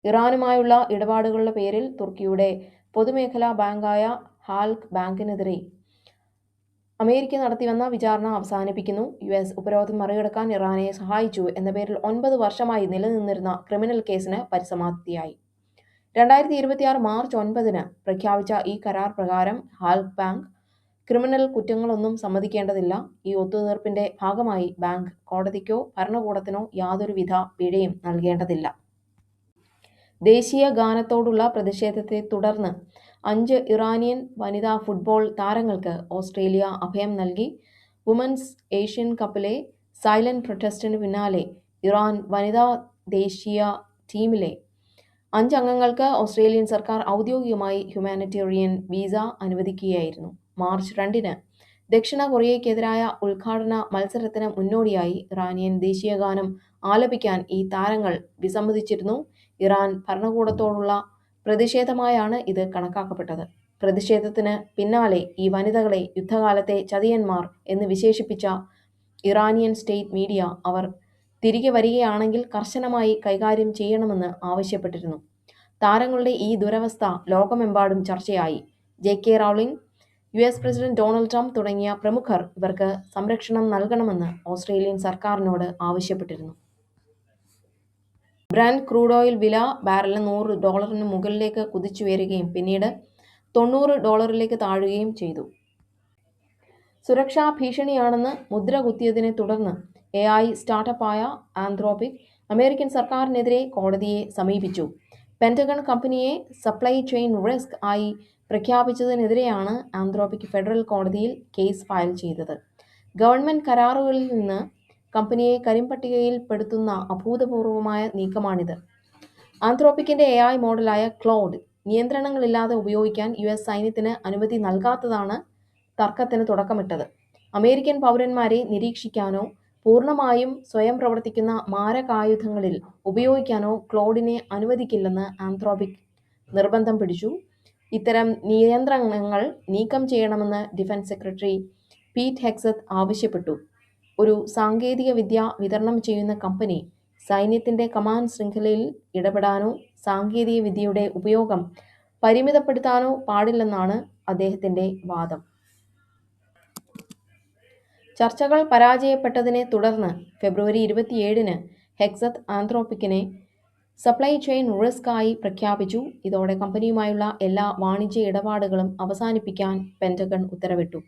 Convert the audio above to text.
ഇറാനുമായുള്ള ഇടപാടുകളുടെ പേരിൽ തുർക്കിയുടെ പൊതുമേഖലാ ബാങ്കായ ഹാൽക്ക് ബാങ്കിനെതിരെ അമേരിക്ക നടത്തിവന്ന വിചാരണ അവസാനിപ്പിക്കുന്നു. US ഉപരോധം മറികടക്കാൻ ഇറാനെ സഹായിച്ചു എന്ന പേരിൽ 9 വർഷമായി നിലനിന്നിരുന്ന ക്രിമിനൽ കേസിന് പരിസമാപ്തിയായി. 2026 മാർച്ച് 9 പ്രഖ്യാപിച്ച ഈ കരാർ പ്രകാരം ഹാൽക്ക് ബാങ്ക് ക്രിമിനൽ കുറ്റങ്ങളൊന്നും സമ്മതിക്കേണ്ടതില്ല. ഈ ഒത്തുതീർപ്പിന്റെ ഭാഗമായി ബാങ്ക് കോടതിക്കോ ഭരണകൂടത്തിനോ യാതൊരുവിധ പിഴയും നൽകേണ്ടതില്ല. ദേശീയ ഗാനത്തോടുള്ള പ്രതിഷേധത്തെ തുടർന്ന് 5 ഇറാനിയൻ വനിതാ ഫുട്ബോൾ താരങ്ങൾക്ക് ഓസ്ട്രേലിയ അഭയം നൽകി. വുമൻസ് ഏഷ്യൻ കപ്പിലെ സൈലന്റ് പ്രൊട്ടസ്റ്റിന് പിന്നാലെ ഇറാൻ വനിതാ ദേശീയ ടീമിലെ 5 അംഗങ്ങൾക്ക് ഓസ്ട്രേലിയൻ സർക്കാർ ഔദ്യോഗികമായി ഹ്യൂമാനിറ്റേറിയൻ വിസ അനുവദിക്കുകയായിരുന്നു. മാർച്ച് 2 ദക്ഷിണ കൊറിയയ്ക്കെതിരായ ഉദ്ഘാടന മത്സരത്തിന് മുന്നോടിയായി ഇറാനിയൻ ദേശീയഗാനം ആലപിക്കാൻ ഈ താരങ്ങൾ വിസമ്മതിച്ചിരുന്നു. ഇറാൻ ഭരണകൂടത്തോടുള്ള പ്രതിഷേധമായാണ് ഇത് കണക്കാക്കപ്പെട്ടത്. പ്രതിഷേധത്തിന് പിന്നാലെ ഈ വനിതകളെ യുദ്ധകാലത്തെ ചതിയന്മാർ എന്ന് വിശേഷിപ്പിച്ച ഇറാനിയൻ സ്റ്റേറ്റ് മീഡിയ അവർ തിരികെ വരികയാണെങ്കിൽ കർശനമായി കൈകാര്യം ചെയ്യണമെന്ന് ആവശ്യപ്പെട്ടിരുന്നു. താരങ്ങളുടെ ഈ ദുരവസ്ഥ ലോകമെമ്പാടും ചർച്ചയായി. JK Rowling, US president Donald Trump തുടങ്ങിയ പ്രമുഖർ ഇവർക്ക് സംരക്ഷണം നൽകണമെന്ന് ഓസ്ട്രേലിയൻ സർക്കാരിനോട് ആവശ്യപ്പെട്ടിരുന്നു. ബ്രന്റ് ക്രൂഡ് ഓയിൽ വില ബാരലിന് $100 മുകളിലേക്ക് കുതിച്ചുയരുകയും പിന്നീട് $90 താഴുകയും ചെയ്തു. സുരക്ഷാ ഭീഷണിയാണെന്ന് മുദ്ര കുത്തിയതിനെ തുടർന്ന് AI സ്റ്റാർട്ടപ്പായ ആന്ത്രോപിക് അമേരിക്കൻ സർക്കാരിനെതിരെ കോടതിയെ സമീപിച്ചു. പെന്റഗൺ കമ്പനിയെ സപ്ലൈ ചെയിൻ റിസ്ക് ആയി പ്രഖ്യാപിച്ചതിനെതിരെയാണ് ആന്ത്രോപിക് ഫെഡറൽ കോടതിയിൽ കേസ് ഫയൽ ചെയ്തത്. ഗവൺമെന്റ് കരാറുകളിൽ നിന്ന് കമ്പനിയെ കരിമ്പട്ടികയിൽ പെടുത്തുന്ന അഭൂതപൂർവമായ നീക്കമാണിത്. ആന്ത്രോപിക്കിന്റെ AI മോഡലായ ക്ലോഡ് നിയന്ത്രണങ്ങളില്ലാതെ ഉപയോഗിക്കാൻ US സൈന്യത്തിന് അനുമതി നൽകാത്തതാണ് തർക്കത്തിന് തുടക്കമിട്ടത്. അമേരിക്കൻ പൗരന്മാരെ നിരീക്ഷിക്കാനോ പൂർണ്ണമായും സ്വയം പ്രവർത്തിക്കുന്ന മാരകായുധങ്ങളിൽ ഉപയോഗിക്കാനോ ക്ലോഡിനെ അനുവദിക്കില്ലെന്ന് ആന്ത്രോപിക് നിർബന്ധം പിടിച്ചു. ഇത്തരം നിയന്ത്രണങ്ങൾ നീക്കം ചെയ്യണമെന്ന് ഡിഫൻസ് സെക്രട്ടറി പീറ്റ് ഹെഗ്സത്ത് ആവശ്യപ്പെട്ടു. ഒരു സാങ്കേതിക വിദ്യ വിതരണം ചെയ്യുന്ന കമ്പനി സൈന്യത്തിന്റെ കമാൻഡ് ശൃംഖലയിൽ ഇടപെടാനോ സാങ്കേതിക വിദ്യയുടെ ഉപയോഗം പരിമിതപ്പെടുത്താനോ പാടില്ലെന്നാണ് അദ്ദേഹത്തിന്റെ വാദം. ചർച്ചകൾ പരാജയപ്പെട്ടതിനെ തുടർന്ന് ഫെബ്രുവരി 27 ഹെഗ്സത്ത് ആന്ത്രോപിക്കിനെ സപ്ലൈ ചെയിൻ റിസ്ക് ആയി പ്രഖ്യാപിച്ചു. ഇതോടെ കമ്പനിയുമായുള്ള എല്ലാ വാണിജ്യ ഇടപാടുകളും അവസാനിപ്പിക്കാൻ പെന്റഗൺ ഉത്തരവിട്ടു.